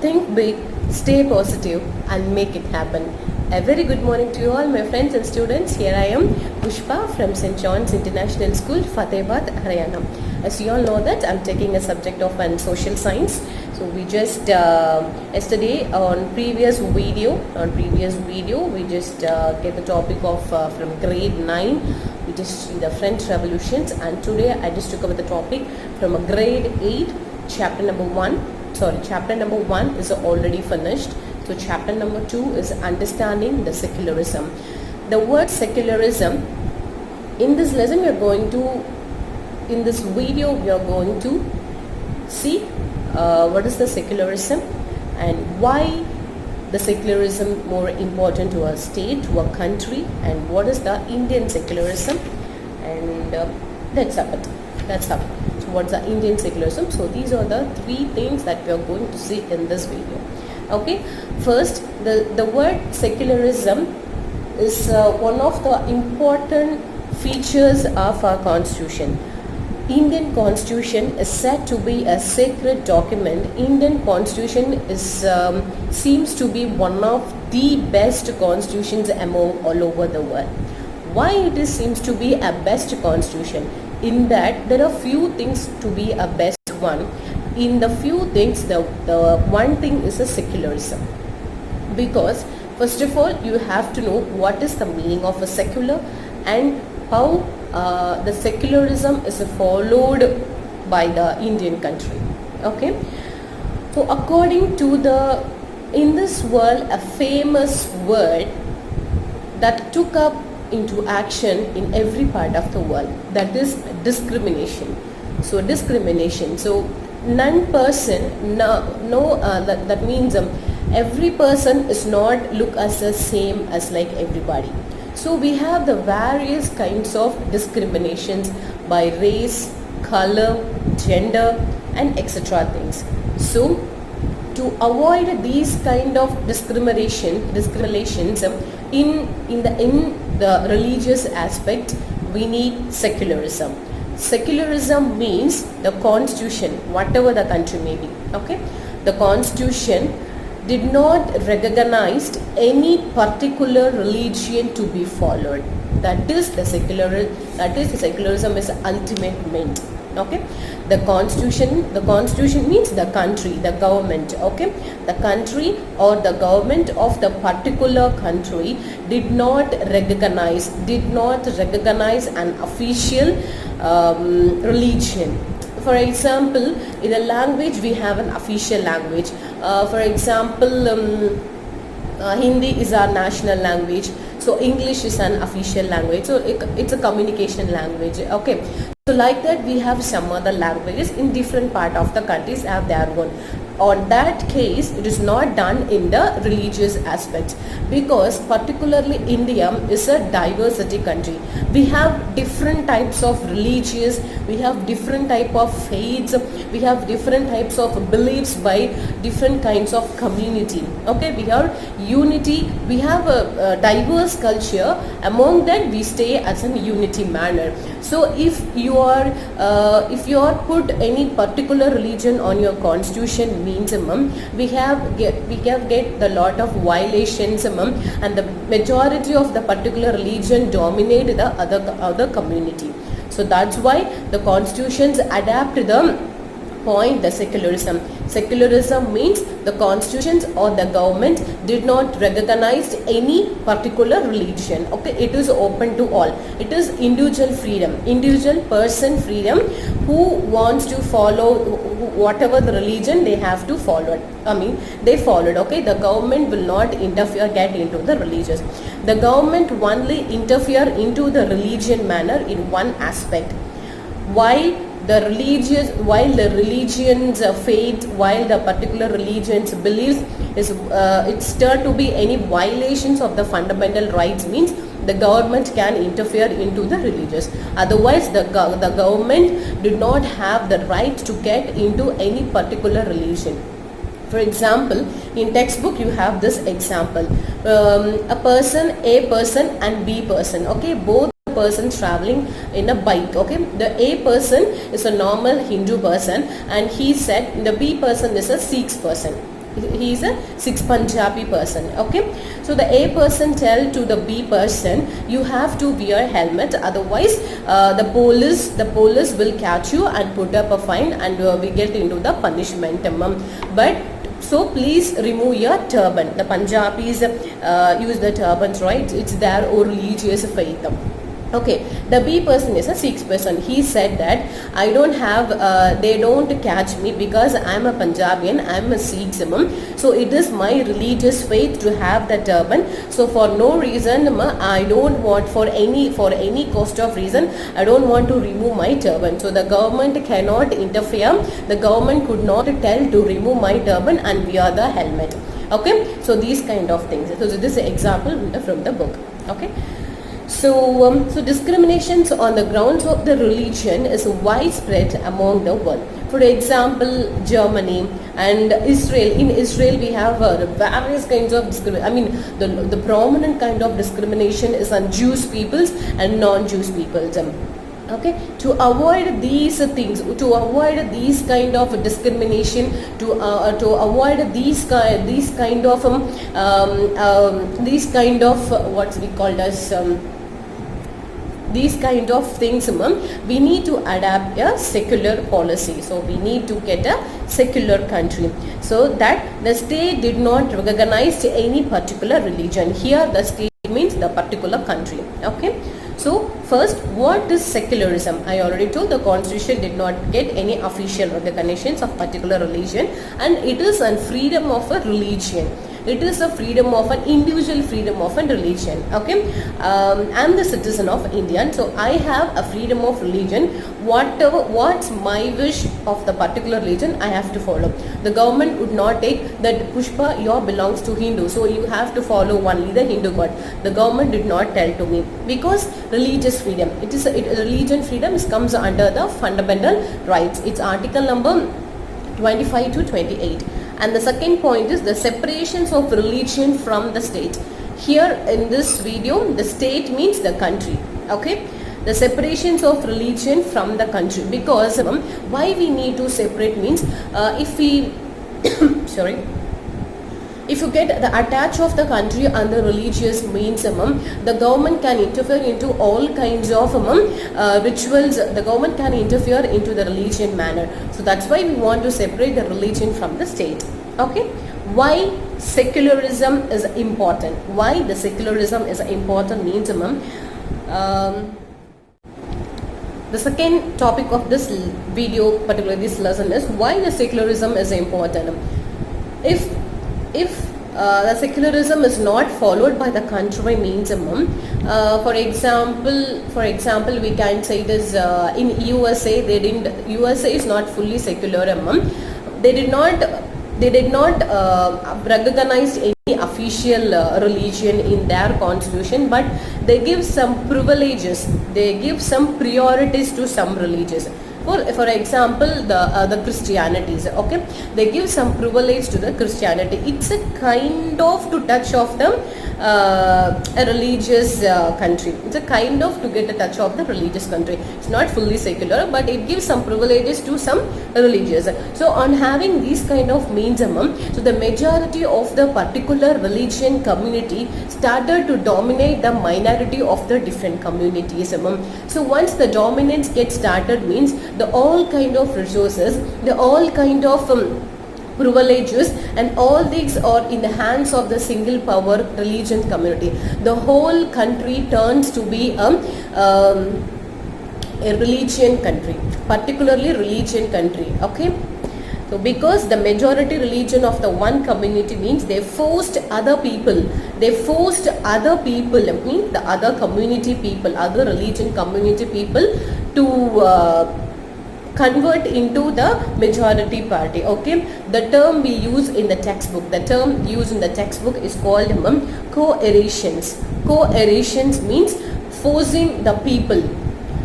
Think big, stay positive, and make it happen. A very good morning to you all, my friends and students. Here I am, Pushpa from St. John's International School, Fatehbad, Haryana. As you all know that I'm taking a subject of social science. So we just yesterday on previous video, we just get the topic of from grade 9. We just see the French revolutions, and today I just took up the topic from a grade 8, chapter number 1. Chapter number 1 is already finished. So chapter number 2 is understanding the secularism. The word secularism, in this lesson in this video we are going to see what is the secularism and why the secularism more important to our state, to our country, and what is the Indian secularism, and that's it. So what's the Indian secularism? So these are the 3 things that we are going to see in this video. Okay, first the word secularism is one of the important features of our constitution. Indian constitution is said to be a sacred document. Indian constitution is seems to be one of the best constitutions among all over the world. Why it seems to be a best constitution? In that there are few things to be a best one. In the few things, the one thing is a secularism, because first of all you have to know what is the meaning of a secular and how the secularism is followed by the Indian country. Okay, so according to in this world a famous word that took up into action in every part of the world, that is discrimination. So discrimination, so that means every person is not look as the same as like everybody. So we have the various kinds of discriminations by race, color, gender, and etc. things. So to avoid these kind of discriminations in the religious aspect, we need secularism. Secularism means the constitution, whatever the country may be, okay, the constitution did not recognize any particular religion to be followed. That is the secularism is ultimate meant. Okay, the constitution means the country, the government. Okay, the country or the government of the particular country did not recognize an official religion. For example, in a language we have an official language. For example, Hindi is our national language, so English is an official language, so it's a communication language. Okay, so like that we have some other languages in different part of the countries have their own. On that case, it is not done in the religious aspects, because particularly India is a diversity country. We have different types of religions, we have different type of faiths, we have different types of beliefs by different kinds of community. Okay, we have unity, we have a diverse culture. Among that we stay as a unity manner. So if you are put any particular religion on your constitution, means we get the lot of violations, and the majority of the particular religion dominate the other community. So that's why the constitutions adapt to the point the secularism. Secularism means the constitutions or the government did not recognize any particular religion. Okay, it is open to all. It is individual freedom, individual person freedom. Who wants to follow whatever the religion, they have to follow it. They followed. Okay, the government will not get into the religious. The government only interfere into the religion manner in one aspect. While the religion's faith, while the particular religion's beliefs is it's there to be any violations of the fundamental rights, means the government can interfere into the religious. Otherwise the government did not have the right to get into any particular religion. For example, in textbook you have this example, A person and B person. Okay, both person traveling in a bike. Okay, the A person is a normal Hindu person and he said the B person is a Sikh person. he is a 6 Punjabi person. Okay, so the A person tell to the B person, you have to wear helmet, otherwise the police will catch you and put up a fine, and we get into the punishment. But so please remove your turban. The Punjabis use the turbans, right? It's their religious faith. Okay, the B person is a Sikh person. He said that I don't have, they don't catch me because I'm a Punjabian, I'm a Sikh. So it is my religious faith to have the turban. So for no reason, I don't want, for any cost of reason, I don't want to remove my turban. So the government cannot interfere. The government could not tell to remove my turban and wear the helmet. Okay, so these kind of things. So this is an example from the book. Okay. So, so discriminations on the grounds of the religion is widespread among the world. For example, Germany and Israel. In Israel, we have various kinds of discrimination. I mean, the prominent kind of discrimination is on Jewish peoples and non-Jewish peoples. Okay, to avoid these things, to avoid these kind of discrimination, to avoid these kind of what we call as these kind of things, we need to adapt a secular policy. So we need to get a secular country, so that the state did not recognize any particular religion. Here the state means the particular country. Okay, so first, what is secularism? I already told the constitution did not get any official recognitions of particular religion, and it is a freedom of a religion. It is a freedom of an individual freedom of a religion. Okay, I'm the citizen of India, so I have a freedom of religion. What's my wish of the particular religion, I have to follow. The government would not take that, Pushpa, you belongs to Hindu, so you have to follow only the Hindu god. The government did not tell to me, because religious freedom, religion freedom comes under the fundamental rights. It's article number 25 to 28. And the second point is the separations of religion from the state. Here in this video, the state means the country. Okay, the separations of religion from the country, because why we need to separate means, if we sorry, if you get the attach of the country under religious means, the government can interfere into all kinds of rituals. The government can interfere into the religion manner. So that's why we want to separate the religion from the state. Okay, why secularism is important? Why the secularism is important means, the second topic of this video, particularly this lesson, is why the secularism is important. If the secularism is not followed by the country means, for example, we can say this, in USA, USA is not fully secular. They did not recognize any official religion in their constitution, but they give some privileges, they give some priorities to some religions. For example, the Christianities. Okay, they give some privilege to the Christianity. It's a kind of to touch of them a religious country. It's a kind of to get a touch of the religious country. It's not fully secular, but it gives some privileges to some religious. So on having these kind of means, so the majority of the particular religion community started to dominate the minority of the different communities. So once the dominance gets started means, the all kind of resources, the all kind of privileges, and all these are in the hands of the single power religion community. The whole country turns to be a religion country, particularly religion country. Okay, so because the majority religion of the one community means, they forced other people, means the other community people, other religion community people to convert into the majority party. Okay, the term we use in the textbook, is called coercions. Coercions means forcing the people,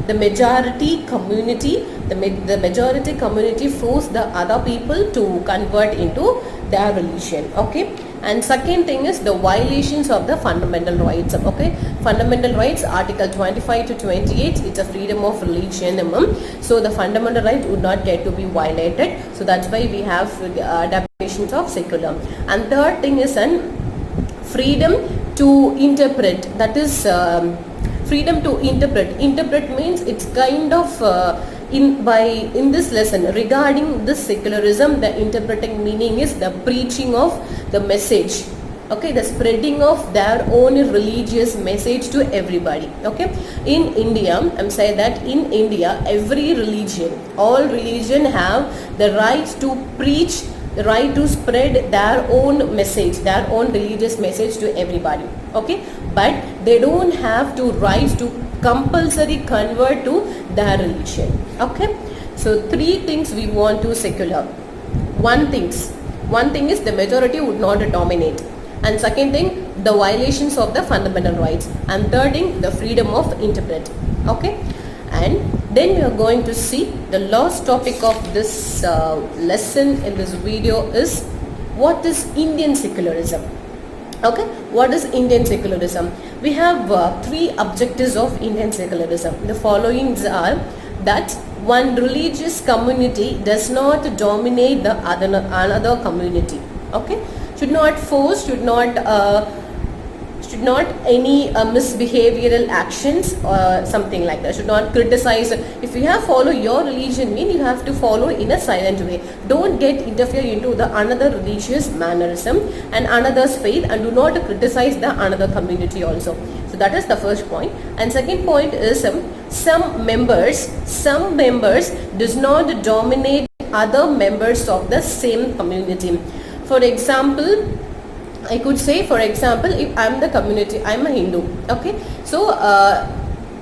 the majority community, the majority community force the other people to convert into their religion. Okay, and second thing is the violations of the fundamental rights. Okay, fundamental rights, article 25 to 28, it's a freedom of religion. So the fundamental right would not get to be violated, so that's why we have definitions of secular. And third thing is an freedom to interpret, that is freedom to interpret means it's kind of in this lesson regarding this secularism, the interpreting meaning is the preaching of the message. Okay, the spreading of their own religious message to everybody. Okay, in India, I'm saying that in India every religion, all religion have the right to preach, the right to spread their own message, their own religious message to everybody. Okay, but they don't have to right to compulsory convert to their religion. Okay, so three things we want to secular. One thing is the majority would not dominate, and second thing, the violations of the fundamental rights, and third thing, the freedom of interpret. Okay, and then we are going to see the last topic of this lesson in this video is what is Indian secularism. Okay, what is Indian secularism? We have three objectives of Indian secularism. The following are that one religious community does not dominate the another community. Okay, should not force, should not any misbehavioral actions or something like that, should not criticize. If you have follow your religion, mean you have to follow in a silent way. Don't get interfere into the another religious mannerism and another's faith, and do not criticize the another community also. So that is the first point. And second point is some members does not dominate other members of the same community. For example, I could say, for example, if I'm the community, I'm a Hindu. Okay, so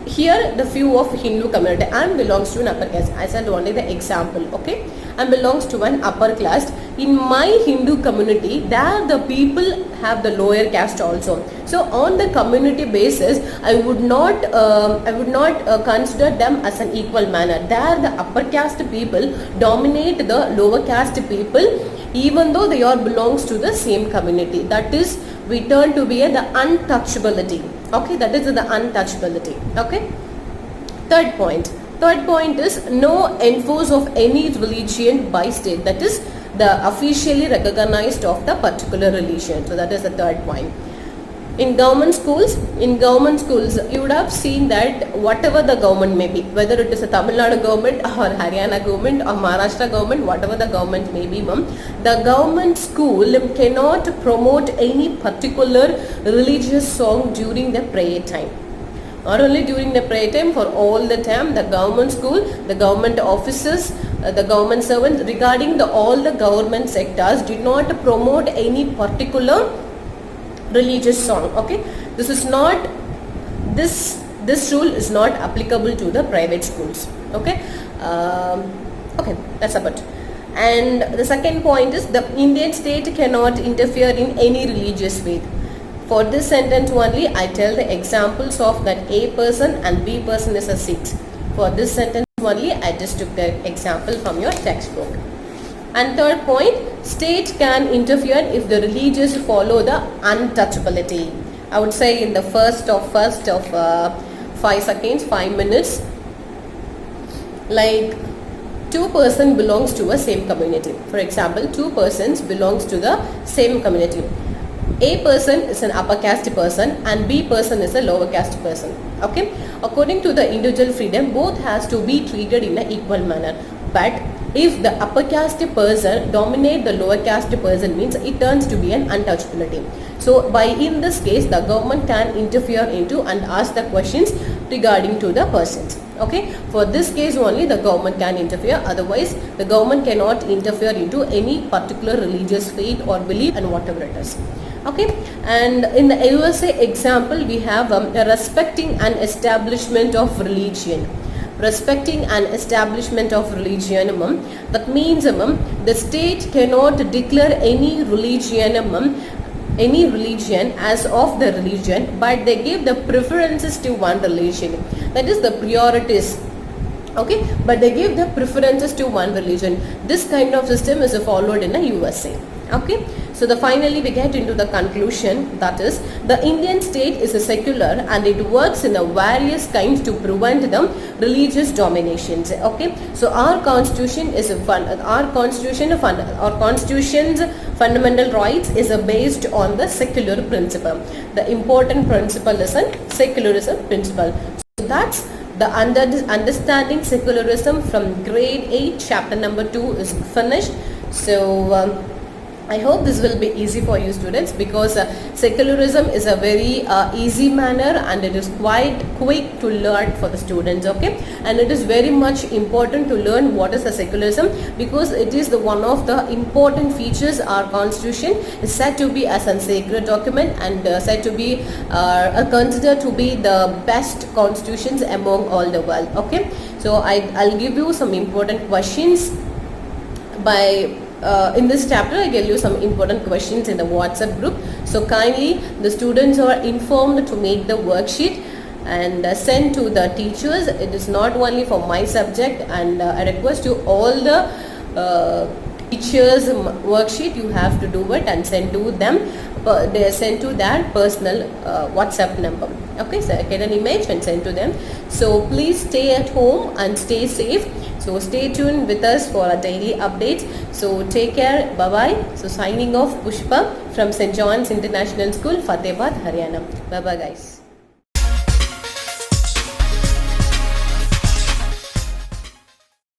here the few of Hindu community, I belongs to an upper caste. I said only the example. Okay, I belongs to an upper class. In my Hindu community, there the people have the lower caste also. So on the community basis, I would not consider them as an equal manner. There the upper caste people dominate the lower caste people, even though they all belongs to the same community. That is, we turn to be the untouchability. Okay, that is the untouchability. Okay, third point is no enforce of any religion by state, that is the officially recognized of the particular religion. So that is the third point. In government schools, you would have seen that whatever the government may be, whether it is a Tamil Nadu government or Haryana government or Maharashtra government, whatever the government may be, the government school cannot promote any particular religious song during the prayer time. Not only during the prayer time, for all the time, the government school, the government offices, the government servants, regarding all the government sectors, did not promote any particular religious song. Okay, this is not, this rule is not applicable to the private schools. Okay, okay, that's about. And the second point is the Indian state cannot interfere in any religious faith. For this sentence only, I tell the examples of that A person and B person is a Sikh. For this sentence only, I just took the example from your textbook. And third point, state can interfere if the religious follow the untouchability. I would say in the first of 5 minutes, like two person belongs to a same community. For example, two persons belongs to the same community. A person is an upper caste person and B person is a lower caste person. Okay, according to the individual freedom, both has to be treated in an equal manner. But if the upper caste person dominate the lower caste person, means it turns to be an untouchability. So by in this case, the government can interfere into and ask the questions regarding to the persons. Okay, for this case only the government can interfere, otherwise the government cannot interfere into any particular religious faith or belief and whatever it is. Okay, and in the USA example, we have respecting an establishment of religion. Respecting an establishment of religion, that means the state cannot declare any religion as of the religion, but they give the preferences to one religion, that is the priorities. Okay, but they give the preferences to one religion. This kind of system is followed in the USA. Okay, so finally we get into the conclusion, that is, the Indian state is a secular and it works in a various kinds to prevent the religious dominations. Okay, so our constitution is our constitution's fundamental rights is based on the secular principle. The important principle is a secularism principle. So that's the understanding secularism from grade 8 chapter number 2 is finished. So I hope this will be easy for you students, because secularism is a very easy manner and it is quite quick to learn for the students. Okay, and it is very much important to learn what is the secularism, because it is one of the important features. Our constitution is said to be as a sacred document and said to be considered to be the best constitutions among all the world. Okay, so I'll give you some important questions by in this chapter. I give you some important questions in the WhatsApp group. So kindly the students are informed to make the worksheet and send to the teachers. It is not only for my subject, and I request you all the teachers worksheet, you have to do it and send to them. They send to that personal WhatsApp number. Okay, so get an image and send to them. So please stay at home and stay safe. So stay tuned with us for our daily updates. So take care. Bye bye. So signing off, Pushpa from St. John's International School, Fatehbaad, Haryana. Bye bye guys.